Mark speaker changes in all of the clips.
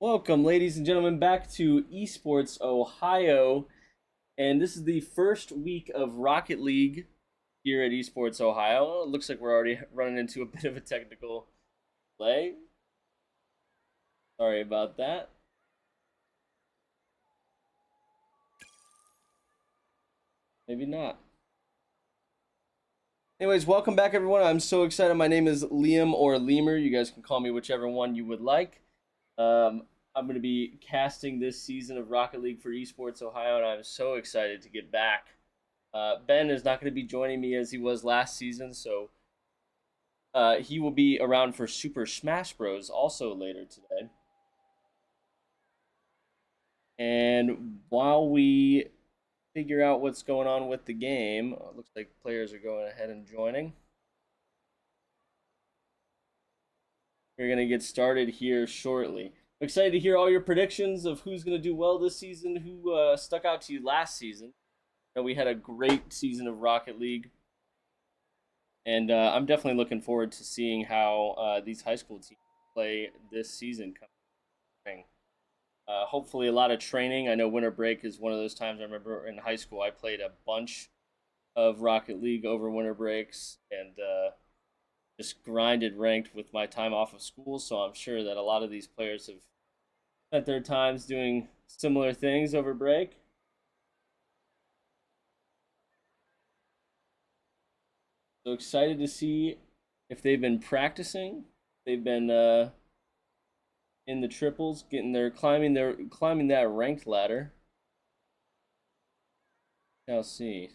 Speaker 1: Welcome, ladies and gentlemen, back to Esports Ohio. And this is the first week of Rocket League here at Esports Ohio. It looks like we're already running into a bit of a technical delay. Sorry about that. Maybe not. Anyways, welcome back, everyone. I'm so excited. My name is Liam or Lemur. You guys can call me whichever one you would like. I'm going to be casting this season of Rocket League for Esports Ohio, and I'm so excited to get back. Ben is not going to be joining me as he was last season, so he will be around for Super Smash Bros. Also later today. And while we figure out what's going on with the game, it looks like players are going ahead and joining. We're going to get started here shortly. I'm excited to hear all your predictions of who's going to do well this season, who stuck out to you last season. We had a great season of Rocket League, and I'm definitely looking forward to seeing how these high school teams play this season coming. Hopefully, a lot of training. I know winter break is one of those times. I remember in high school, I played a bunch of Rocket League over winter breaks, and just grinded ranked with my time off of school. So I'm sure that a lot of these players have spent their times doing similar things over break. So excited to see if they've been practicing. They've been in the triples, getting climbing that ranked ladder. Shall see.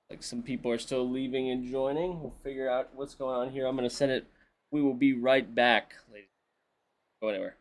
Speaker 1: Like some people are still leaving and joining. We'll figure out what's going on here. I'm gonna send it. We will be right back, ladies. Go anywhere.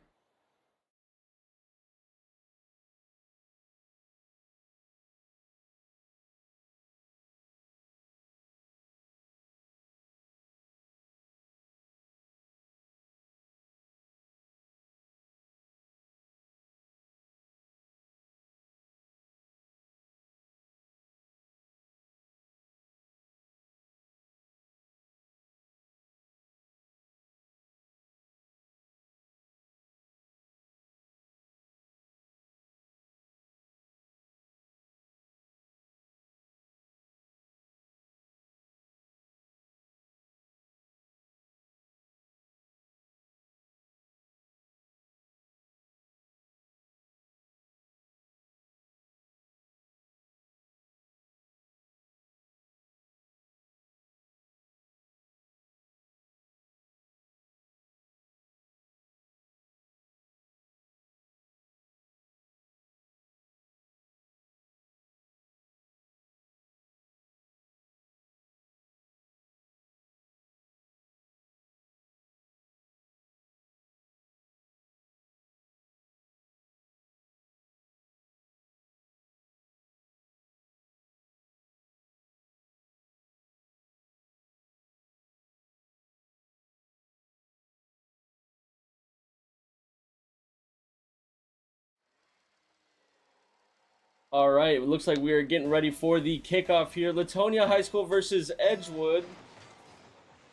Speaker 1: All right, it looks like we are getting ready for the kickoff here. Leetonia High School versus Edgewood.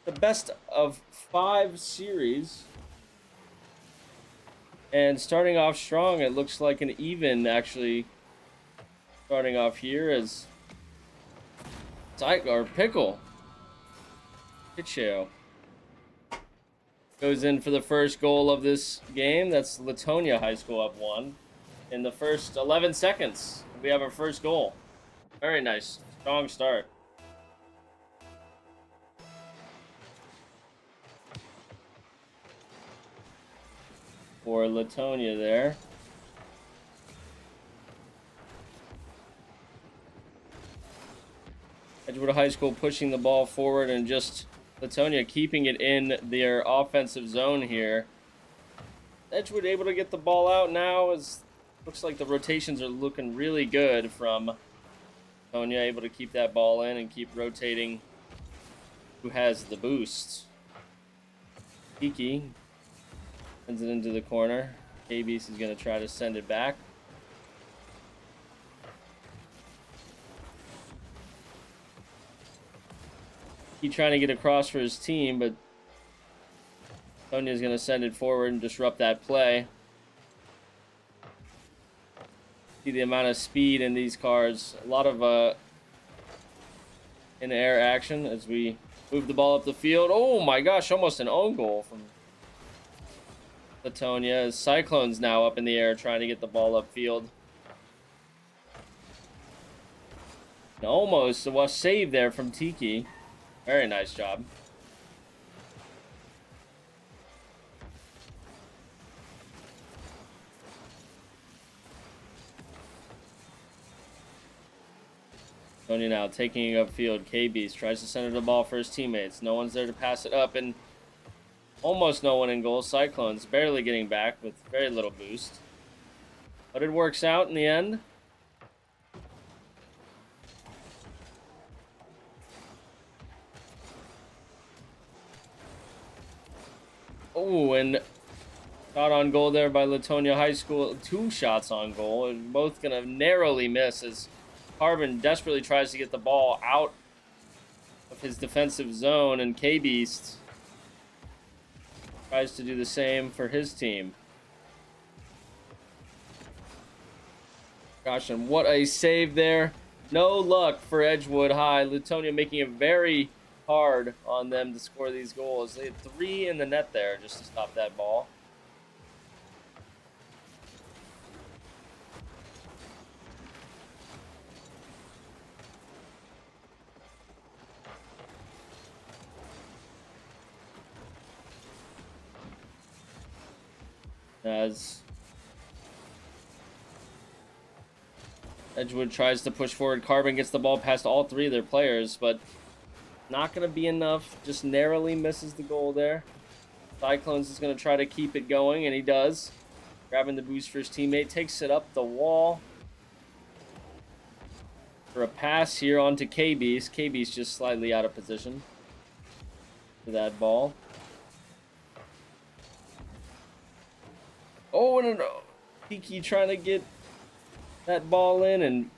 Speaker 1: The best of 5 series. And starting off strong, it looks like an even actually starting off here as Pickle. Pitcho goes in for the first goal of this game. That's Leetonia High School up 1. In the first 11 seconds, we have our first goal. Very nice. Strong start. For Leetonia there. Edgewood High School pushing the ball forward and just Leetonia keeping it in their offensive zone here. Edgewood able to get the ball out now as looks like the rotations are looking really good from Leetonia, able to keep that ball in and keep rotating who has the boost. Kiki sends it into the corner. KB's is going to try to send it back. He trying to get across for his team, but Tonia's going to send it forward and disrupt that play. See the amount of speed in these cars. A lot of in-air action as we move the ball up the field. Oh my gosh, almost an own goal from Leetonia. Cyclone's now up in the air trying to get the ball upfield. Almost a save there from Tiki. Very nice job. Leetonia now taking it upfield. KB's tries to center the ball for his teammates. No one's there to pass it up, and almost no one in goal. Cyclone's barely getting back with very little boost. But it works out in the end. Oh, and shot on goal there by Leetonia High School. 2 shots on goal, and both going to narrowly miss as Carbon desperately tries to get the ball out of his defensive zone, and K-Beast tries to do the same for his team. Gosh, and what a save there. No luck for Edgewood High. Leetonia making it very hard on them to score these goals. They had 3 in the net there just to stop that ball. As Edgewood tries to push forward, Carbon gets the ball past all 3 of their players, but not going to be enough. Just narrowly misses the goal there. Cyclones is going to try to keep it going, and he does. Grabbing the boost for his teammate, takes it up the wall for a pass here onto KB's. KB's just slightly out of position for that ball. Oh, no. Kiki trying to get that ball in, and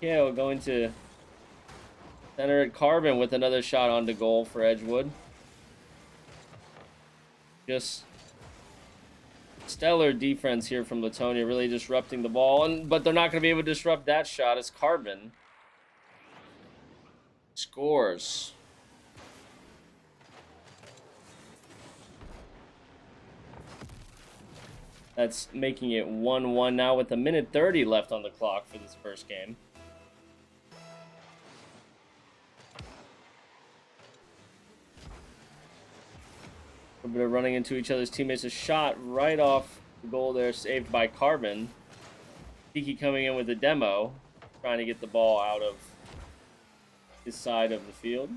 Speaker 1: Keo going to center at Carbon with another shot onto goal for Edgewood. Just stellar defense here from Leetonia, really disrupting the ball, but they're not going to be able to disrupt that shot as Carbon scores. That's making it 1-1 now with 1:30 left on the clock for this first game. A bit of running into each other's teammates. A shot right off the goal there, saved by Carbon. Tiki coming in with a demo, trying to get the ball out of his side of the field.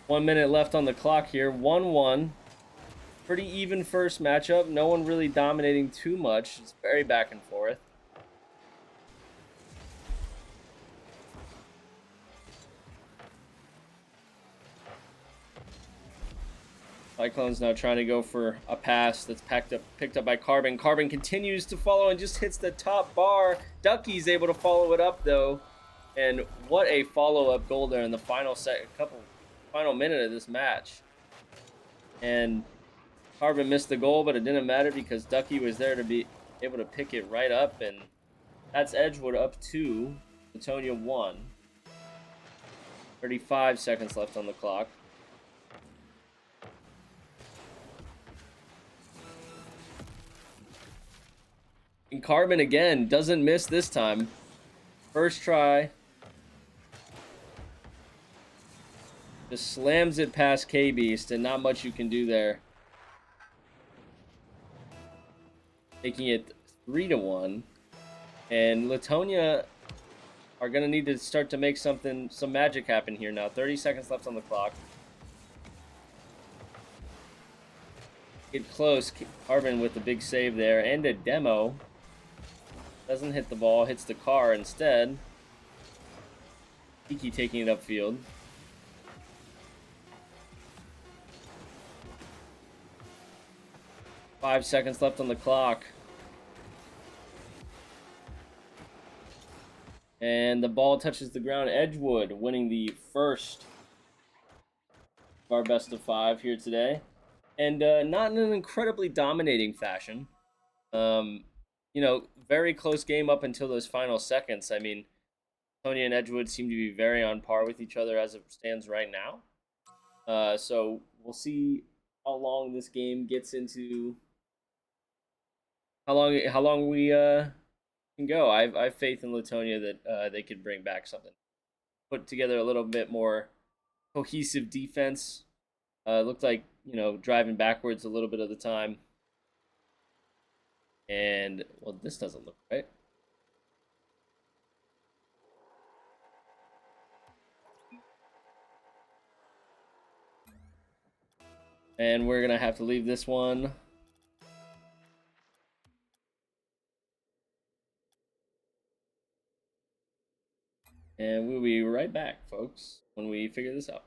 Speaker 1: One minute left on the clock here. 1-1. Pretty even first matchup. No one really dominating too much. It's very back and forth. Cyclone's now trying to go for a pass that's picked up by Carbon. Carbon continues to follow and just hits the top bar. Ducky's able to follow it up though. And what a follow-up goal there in the final minute of this match. And Carbon missed the goal, but it didn't matter because Ducky was there to be able to pick it right up, and that's Edgewood up 2, Leetonia 1. 35 seconds left on the clock. And Carbon again doesn't miss this time. First try. Just slams it past K-Beast, and not much you can do there. Making it 3-1. And Leetonia are going to need to start to make some magic happen here now. 30 seconds left on the clock. Get close. Carbon with the big save there, and a demo. Doesn't hit the ball, hits the car instead. Tiki taking it upfield. Five seconds left on the clock. And the ball touches the ground. Edgewood winning the first of our best of 5 here today. And not in an incredibly dominating fashion. You know, very close game up until those final seconds. I mean, Tony and Edgewood seem to be very on par with each other as it stands right now. So we'll see how long this game gets into. How long we can go. I have faith in Leetonia that they could bring back something. Put together a little bit more cohesive defense. Looked like, you know, driving backwards a little bit of the time. And, well, this doesn't look right. And we're going to have to leave this one. And we'll be right back, folks, when we figure this out.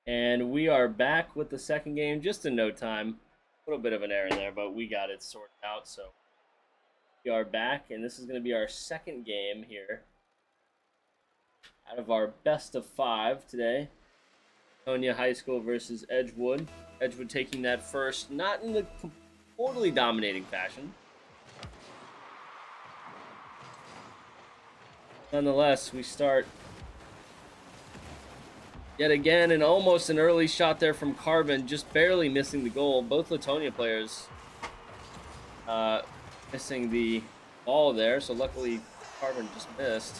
Speaker 1: And we are back with the second game just in no time. A little bit of an error there, but we got it sorted out. So we are back, and this is going to be our second game here out of our best of 5 today. Leetonia High School versus Edgewood. Edgewood taking that first, not in a totally dominating fashion. Nonetheless, we start yet again, and almost an early shot there from Carbon, just barely missing the goal. Both Leetonia players missing the ball there, so luckily Carbon just missed.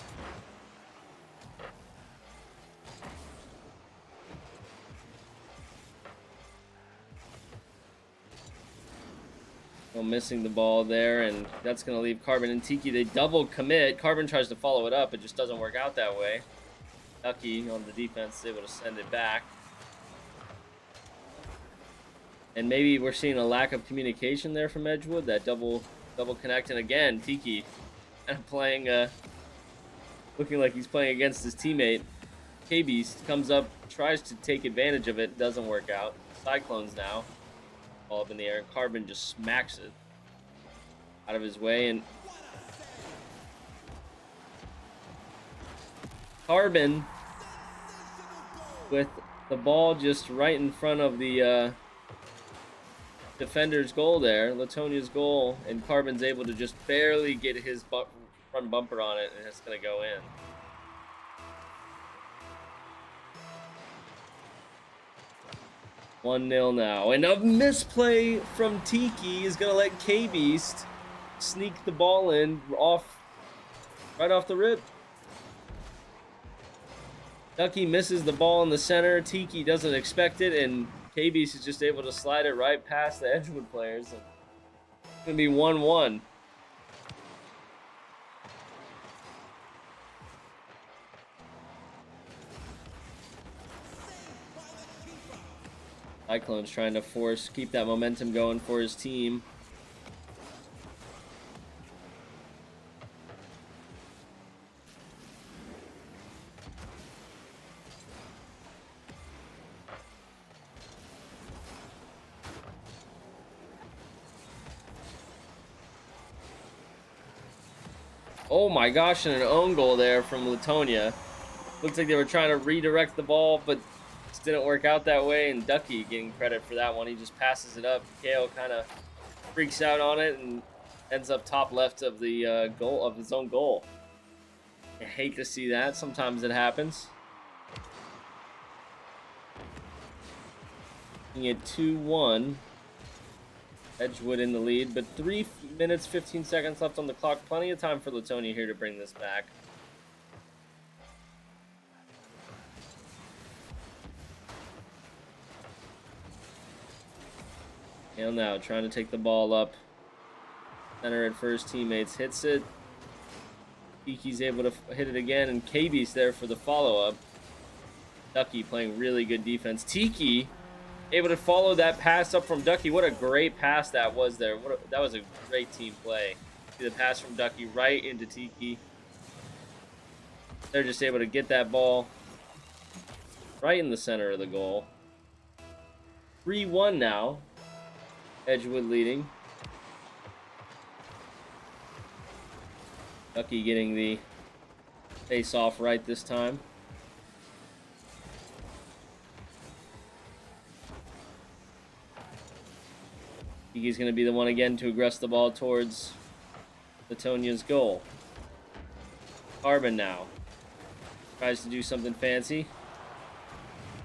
Speaker 1: So missing the ball there, and that's going to leave Carbon and Tiki. They double commit. Carbon tries to follow it up. It just doesn't work out that way. Ducky on the defense is able to send it back. And maybe we're seeing a lack of communication there from Edgewood. That double connect. And again, Tiki kind of playing, looking like he's playing against his teammate. K-Beast comes up, tries to take advantage of it. Doesn't work out. Cyclones now. Ball up in the air, and Carbon just smacks it out of his way. And Carbon with the ball just right in front of the defender's goal there, Leetonia's goal, and Carbon's able to just barely get his front bumper on it, and it's going to go in. (1-0) now, and a misplay from Tiki is going to let K-Beast sneak the ball in right off the rip. Ducky misses the ball in the center. Tiki doesn't expect it, and K-Beast is just able to slide it right past the Edgewood players. And it's going to be 1-1. Cyclone's trying to keep that momentum going for his team. Oh my gosh, and an own goal there from Leetonia. Looks like they were trying to redirect the ball, but just didn't work out that way. And Ducky getting credit for that one. He just passes it up. Kale kind of freaks out on it and ends up top left of the goal of his own goal. I hate to see that. Sometimes it happens. Making it 2-1. Edgewood in the lead, but 3 minutes, 15 seconds left on the clock. Plenty of time for Leetonia here to bring this back. Hale now trying to take the ball up. Center it for his teammates. Hits it. Tiki's able to hit it again, and KB's there for the follow-up. Ducky playing really good defense. Tiki able to follow that pass up from Ducky. What a great pass that was there. That was a great team play. See the pass from Ducky right into Tiki. They're just able to get that ball right in the center of the goal. 3-1 now. Edgewood leading. Ducky getting the face-off right this time. He's going to be the one again to aggress the ball towards Leetonia's goal. Carbon now tries to do something fancy.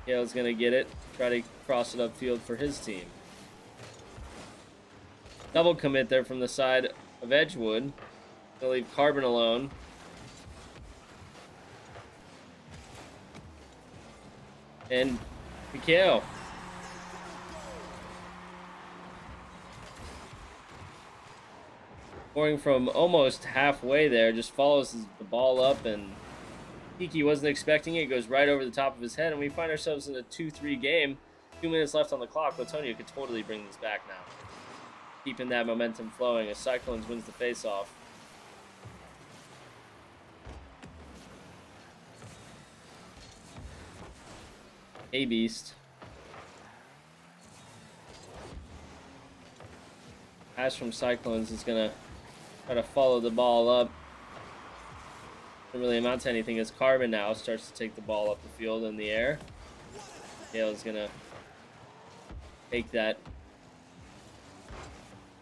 Speaker 1: Gale's going to get it. Try to cross it upfield for his team. Double commit there from the side of Edgewood. They'll leave Carbon alone. And Mikhail. Scoring from almost halfway there, just follows the ball up, and Tiki wasn't expecting it. Goes right over the top of his head, and we find ourselves in a 2-3 game. 2 minutes left on the clock. Leetonia could totally bring this back now. Keeping that momentum flowing as Cyclones wins the faceoff. A-Beast. Pass from Cyclones is going to try to follow the ball up. Doesn't really amount to anything as Carbon now starts to take the ball up the field in the air. Gale is going to take that.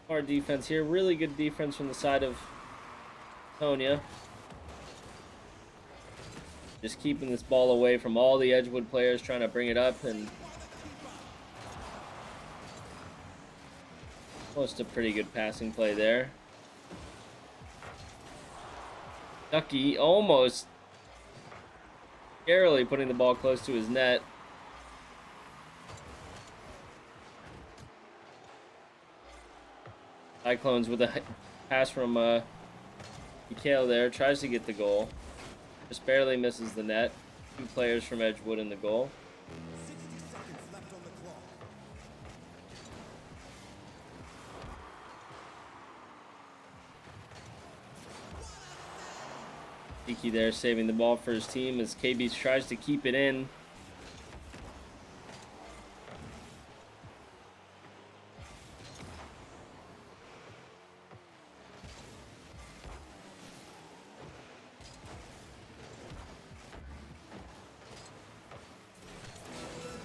Speaker 1: Hard defense here. Really good defense from the side of Leetonia. Just keeping this ball away from all the Edgewood players, trying to bring it up, and almost a pretty good passing play there. Ducky almost barely putting the ball close to his net. Cyclones with a pass from Mikhail there, tries to get the goal. Just barely misses the net. 2 players from Edgewood in the goal.
Speaker 2: 60 seconds left on the clock.
Speaker 1: Tiki there saving the ball for his team as KB tries to keep it in.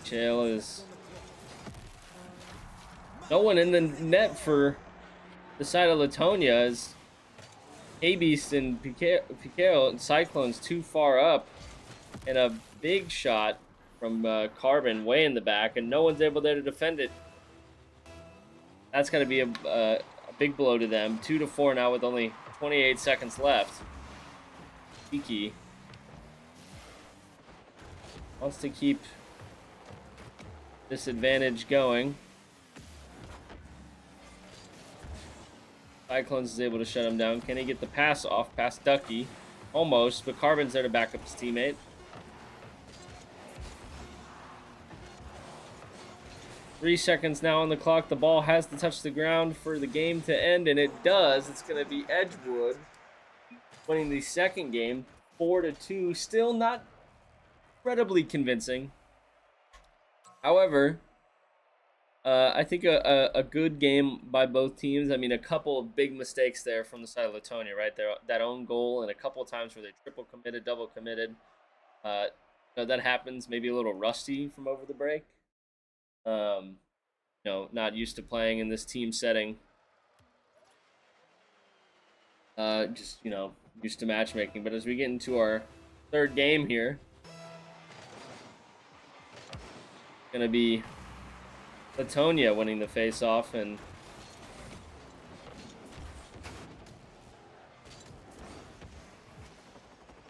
Speaker 1: Chael is no one in the net for the side of Leetonia as A-Beast and Piqueo and Cyclones too far up, and a big shot from Carbon way in the back, and no one's able there to defend it. That's going to be a big blow to them. 2-4 now with only 28 seconds left. Tiki wants to keep this advantage going. Cyclones is able to shut him down. Can he get the pass off past Ducky? Almost, but Carbon's there to back up his teammate. Three seconds now on the clock. The ball has to touch the ground for the game to end, and it does. It's going to be Edgewood winning the second game, 4-2. Still not incredibly convincing. However, I think a good game by both teams. I mean, a couple of big mistakes there from the side of Leetonia, right? There, that own goal, and a couple of times where they triple committed, double committed. That happens. Maybe a little rusty from over the break. Not used to playing in this team setting. Just used to matchmaking. But as we get into our third game here, gonna be Leetonia winning the face-off, and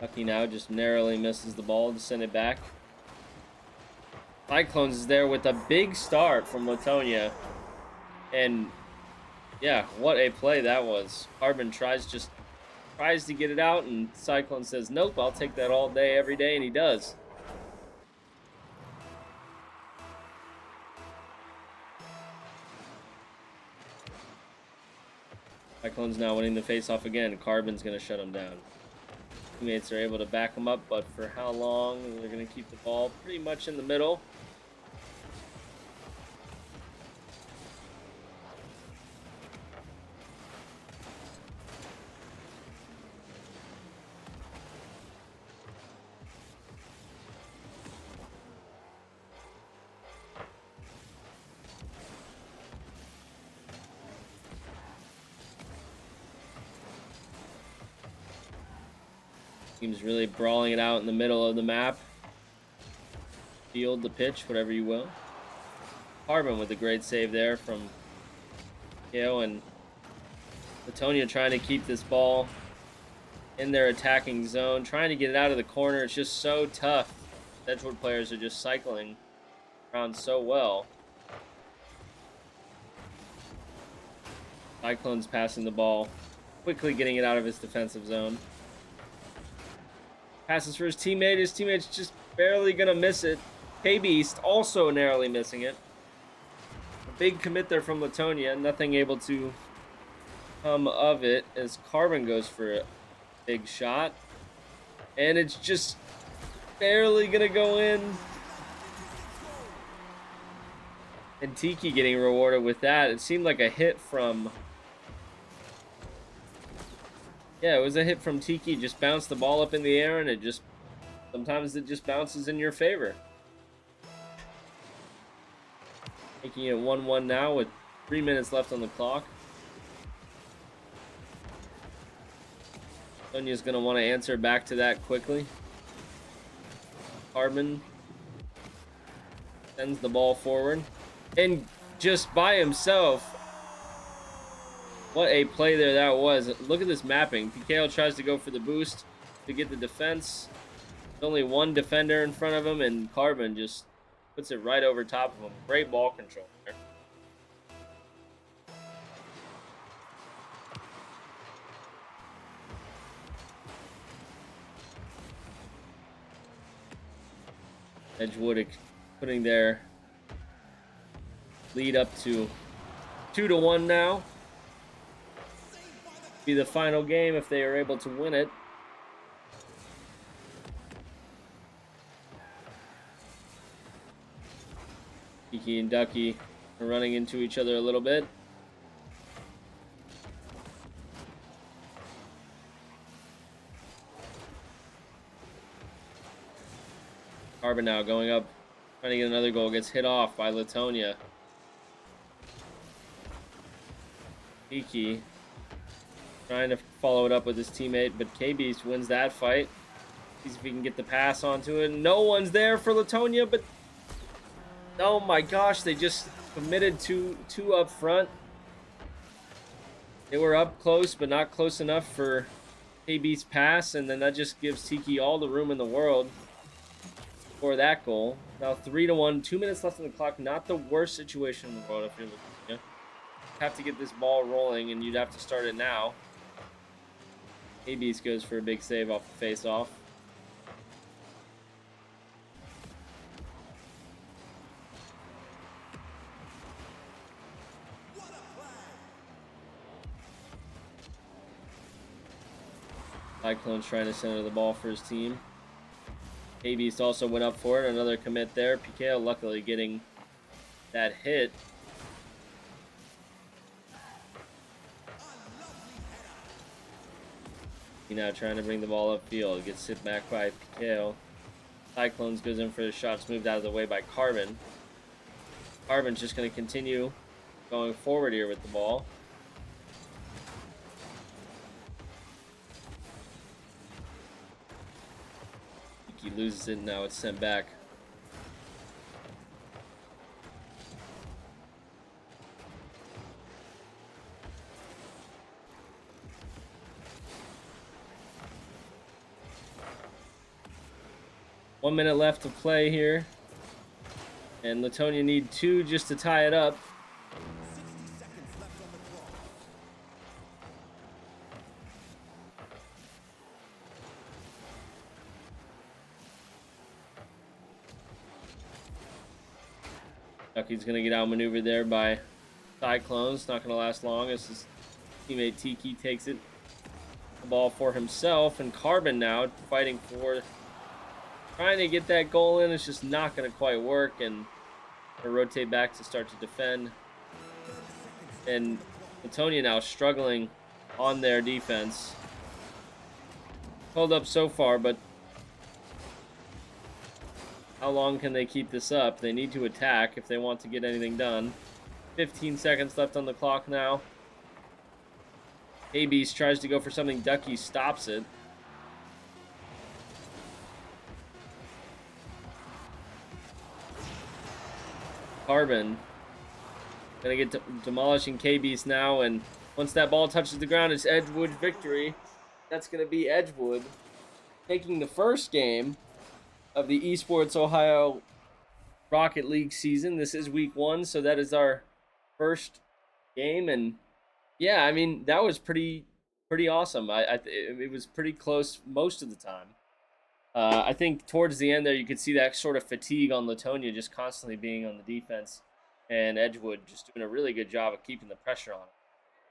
Speaker 1: Lucky now just narrowly misses the ball to send it back. Cyclones is there with a big start from Leetonia, and yeah, what a play that was. Carbon tries to get it out, and Cyclone says, nope, I'll take that all day, every day, and he does. Cyclone's now winning the face-off again. Carbon's going to shut him down. Teammates are able to back him up, but for how long? They're going to keep the ball pretty much in the middle. Team's really brawling it out in the middle of the map. Field, the pitch, whatever you will. Carbon with a great save there from Kale, and Leetonia trying to keep this ball in their attacking zone, trying to get it out of the corner. It's just so tough. Edgewood players are just cycling around so well. Cyclone's passing the ball, quickly getting it out of his defensive zone. Passes for his teammate. His teammate's just barely going to miss it. K-Beast also narrowly missing it. A big commit there from Leetonia. Nothing able to come of it as Carbon goes for a big shot. And it's just barely going to go in. And Tiki getting rewarded with that. It seemed like a hit from... Yeah, it was a hit from Tiki. Just bounced the ball up in the air, and sometimes it just bounces in your favor. Making it 1-1 now with 3 minutes left on the clock. Sonia's going to want to answer back to that quickly. Carbon sends the ball forward. And just by himself... What a play there that was. Look at this mapping. PKO tries to go for the boost to get the defense. There's only one defender in front of him, and Carbon just puts it right over top of him. Great ball control there. Edgewood putting their lead up to 2-1 now. Be the final game if they are able to win it. Kiki and Ducky are running into each other a little bit. Carbon now going up, trying to get another goal, gets hit off by Leetonia. Kiki trying to follow it up with his teammate, but K-Beast wins that fight. See if he can get the pass onto it. No one's there for Leetonia, but oh my gosh, they just committed two up front. They were up close, but not close enough for K-Beast's pass, and then that just gives Tiki all the room in the world for that goal. Now 3-1, 2 minutes left on the clock. Not the worst situation in the world if you're Leetonia. Have to get this ball rolling, and you'd have to start it now. K-Beast goes for a big save off the face-off. Cyclone's trying to center the ball for his team. K-Beast also went up for it. Another commit there. PKO luckily getting that hit now trying to bring the ball upfield. Gets hit back by Piqueo. Cyclones goes in for the shots, moved out of the way by Carbon. Carbon's just going to continue going forward here with the ball. He loses it, now it's sent back. One minute left to play here. And Leetonia need 2 just to tie it up.
Speaker 2: 60 seconds left on the clock.
Speaker 1: Ducky's going to get outmaneuvered there by Cyclones. Not going to last long as his teammate Tiki takes it. The ball for himself. And Carbon now fighting for... trying to get that goal in. It's just not going to quite work. And rotate back to start to defend. And Leetonia now struggling on their defense. Held up so far, but how long can they keep this up? They need to attack if they want to get anything done. 15 seconds left on the clock now. A-Beast tries to go for something. Ducky stops it. Carbon gonna get demolishing K-Beast now, and once that ball touches the ground, it's Edgewood victory. That's gonna be Edgewood taking the first game of the Esports Ohio Rocket League season. This is week 1, so that is our first game, and yeah, I mean that was pretty awesome. It was pretty close most of the time. I think towards the end there, you could see that sort of fatigue on Leetonia just constantly being on the defense, and Edgewood just doing a really good job of keeping the pressure on it.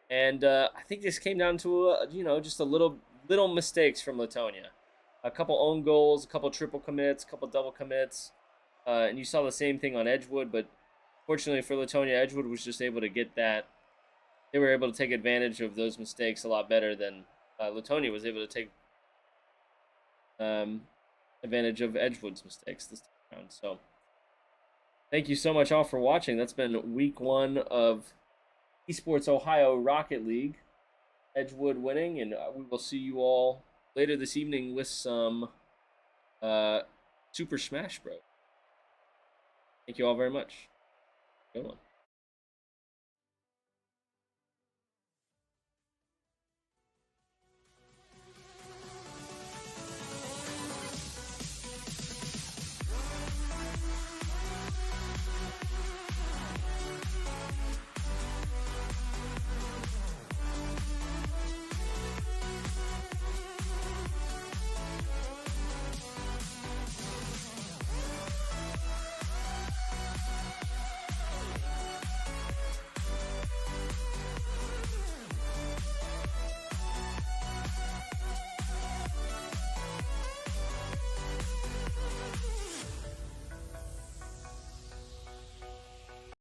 Speaker 1: And I think this came down to just a little mistakes from Leetonia, a couple own goals, a couple triple commits, a couple double commits, and you saw the same thing on Edgewood. But fortunately for Leetonia, Edgewood was just able to get that. They were able to take advantage of those mistakes a lot better than Leetonia was able to take advantage of Edgewood's mistakes this time around. So thank you so much all for watching. That's been week 1 of Esports Ohio Rocket League. Edgewood winning, and we will see you all later this evening with some Super Smash Bros. Thank you all very much. Good one.